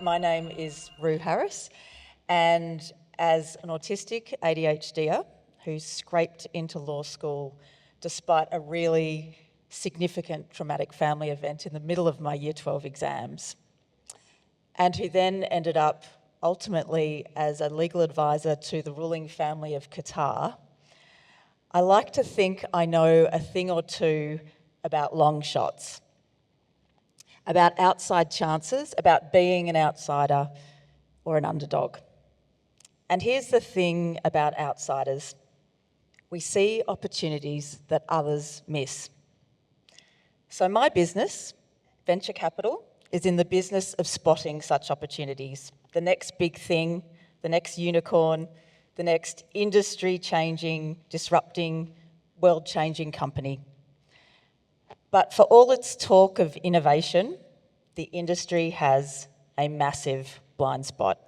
My name is Roo Harris, and as an autistic ADHDer who scraped into law school despite a really significant traumatic family event in the middle of my Year 12 exams, and who then ended up ultimately as a legal advisor to the ruling family of Qatar, I like to think I know a thing or two about long shots, about outside chances, about being an outsider or an underdog. And here's the thing about outsiders. We see opportunities that others miss. So my business, venture capital, is in the business of spotting such opportunities. The next big thing, the next unicorn, the next industry-changing, disrupting, world-changing company. But for all its talk of innovation, the industry has a massive blind spot.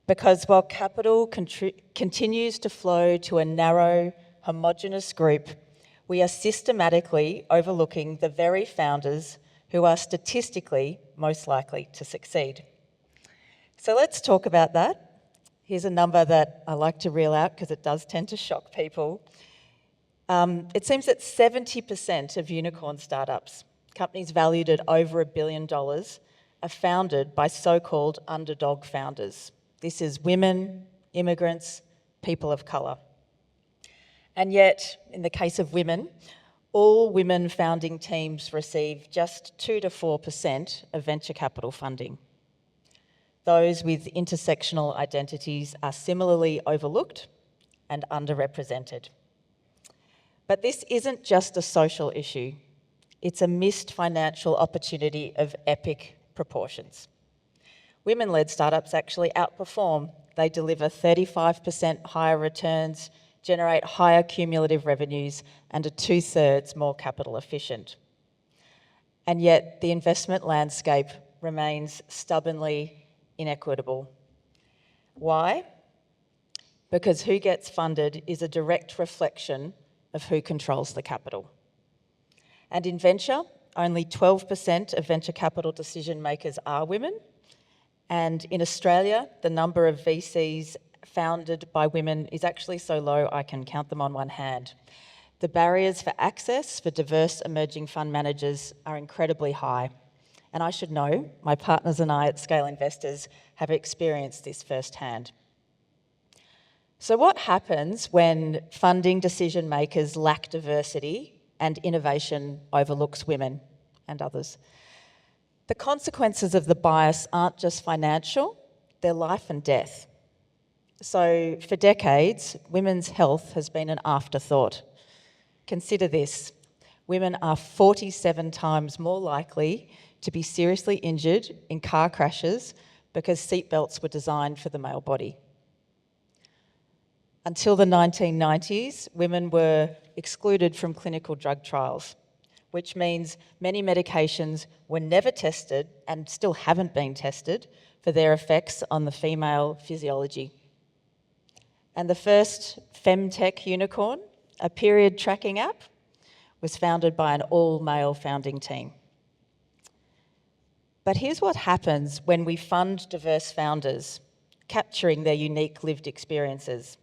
Because while capital continues to flow to a narrow, homogenous group, we are systematically overlooking the very founders who are statistically most likely to succeed. So let's talk about that. Here's a number that I like to reel out because it does tend to shock people. It seems that 70% of unicorn startups, companies valued at over $1 billion, are founded by so-called underdog founders. This is women, immigrants, people of colour. And yet, in the case of women, all women founding teams receive just 2 to 4% of venture capital funding. Those with intersectional identities are similarly overlooked and underrepresented. But this isn't just a social issue. It's a missed financial opportunity of epic proportions. Women-led startups actually outperform. They deliver 35% higher returns, generate higher cumulative revenues, and are 2/3 more capital efficient. And yet the investment landscape remains stubbornly inequitable. Why? Because who gets funded is a direct reflection of who controls the capital. And in venture, only 12% of venture capital decision makers are women. And in Australia, the number of VCs founded by women is actually so low I can count them on one hand. The barriers for access for diverse emerging fund managers are incredibly high. And I should know, my partners and I at Scale Investors have experienced this firsthand. So what happens when funding decision makers lack diversity and innovation overlooks women and others? The consequences of the bias aren't just financial, they're life and death. So for decades, women's health has been an afterthought. Consider this: women are 47 times more likely to be seriously injured in car crashes because seatbelts were designed for the male body. Until the 1990s, women were excluded from clinical drug trials, which means many medications were never tested and still haven't been tested for their effects on the female physiology. And the first femtech unicorn, a period tracking app, was founded by an all-male founding team. But here's what happens when we fund diverse founders, capturing their unique lived experiences.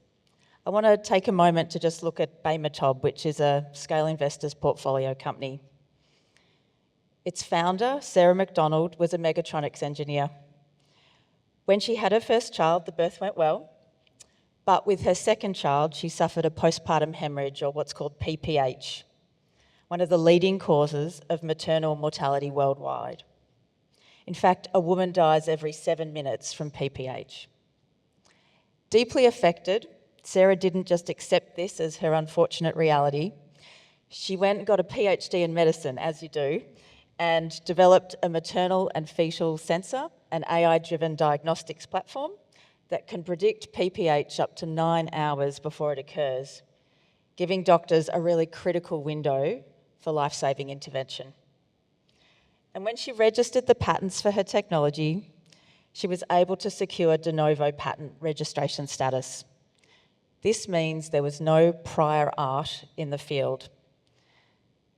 I want to take a moment to just look at Baymatov, which is a Scale Investors portfolio company. Its founder, Sarah McDonald, was a mechatronics engineer. When she had her first child, the birth went well, but with her second child, she suffered a postpartum hemorrhage, or what's called PPH, one of the leading causes of maternal mortality worldwide. In fact, a woman dies every 7 minutes from PPH. Deeply affected, Sarah didn't just accept this as her unfortunate reality. She went and got a PhD in medicine, as you do, and developed a maternal and fetal sensor, an AI-driven diagnostics platform that can predict PPH up to 9 hours before it occurs, giving doctors a really critical window for life-saving intervention. And when she registered the patents for her technology, she was able to secure de novo patent registration status. This means there was no prior art in the field.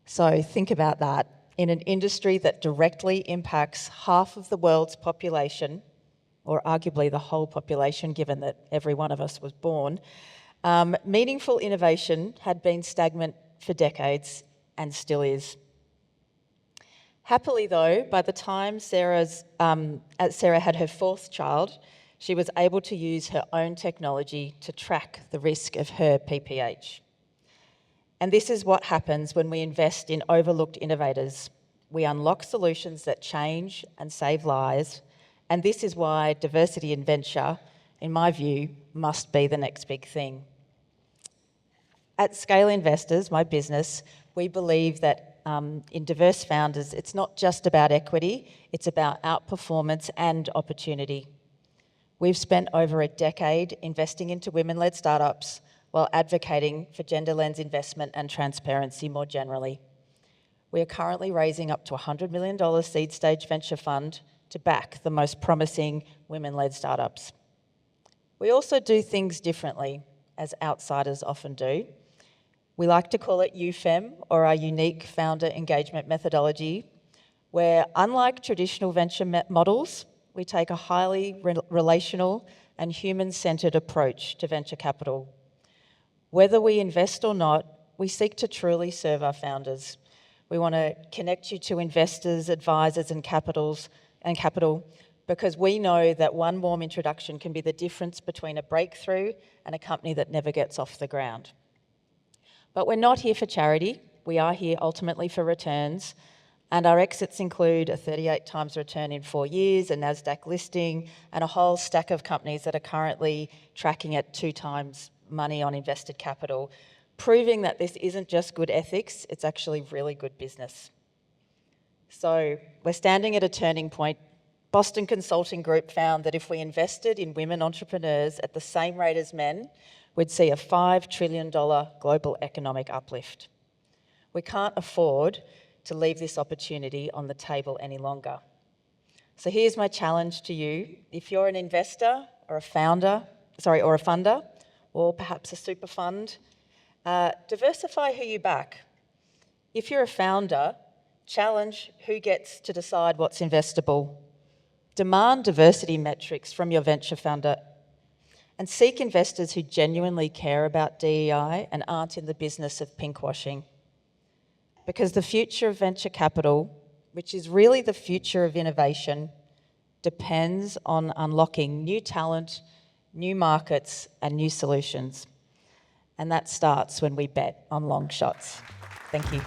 So think about that. in an industry that directly impacts half of the world's population, or arguably the whole population, given that every one of us was born, meaningful innovation had been stagnant for decades and still is. Happily though, by the time Sarah had her fourth child, she was able to use her own technology to track the risk of her PPH. And this is what happens when we invest in overlooked innovators. We unlock solutions that change and save lives, and this is why diversity in venture, in my view, must be the next big thing. At Scale Investors, my business, we believe that in diverse founders, it's not just about equity, it's about outperformance and opportunity. We've spent over a decade investing into women-led startups while advocating for gender lens investment and transparency more generally. We are currently raising up to $100 million seed stage venture fund to back the most promising women-led startups. We also do things differently, as outsiders often do. We like to call it UFEM, or our unique founder engagement methodology, where unlike traditional venture models, we take a highly relational and human-centred approach to venture capital. Whether we invest or not, we seek to truly serve our founders. We want to connect you to investors, advisors, and capital, because we know that one warm introduction can be the difference between a breakthrough and a company that never gets off the ground. But we're not here for charity. We are here ultimately for returns, and our exits include a 38 times return in 4 years, a NASDAQ listing, and a whole stack of companies that are currently tracking at 2 times money on invested capital, proving that this isn't just good ethics, it's actually really good business. So we're standing at a turning point. Boston Consulting Group found that if we invested in women entrepreneurs at the same rate as men, we'd see a $5 trillion global economic uplift. We can't afford to leave this opportunity on the table any longer. So here's my challenge to you. If you're an investor or a funder, or perhaps a super fund, diversify who you back. If you're a founder, challenge who gets to decide what's investable. Demand diversity metrics from your venture funder, and seek investors who genuinely care about DEI and aren't in the business of pinkwashing. Because the future of venture capital, which is really the future of innovation, depends on unlocking new talent, new markets, and new solutions. And that starts when we bet on long shots. Thank you.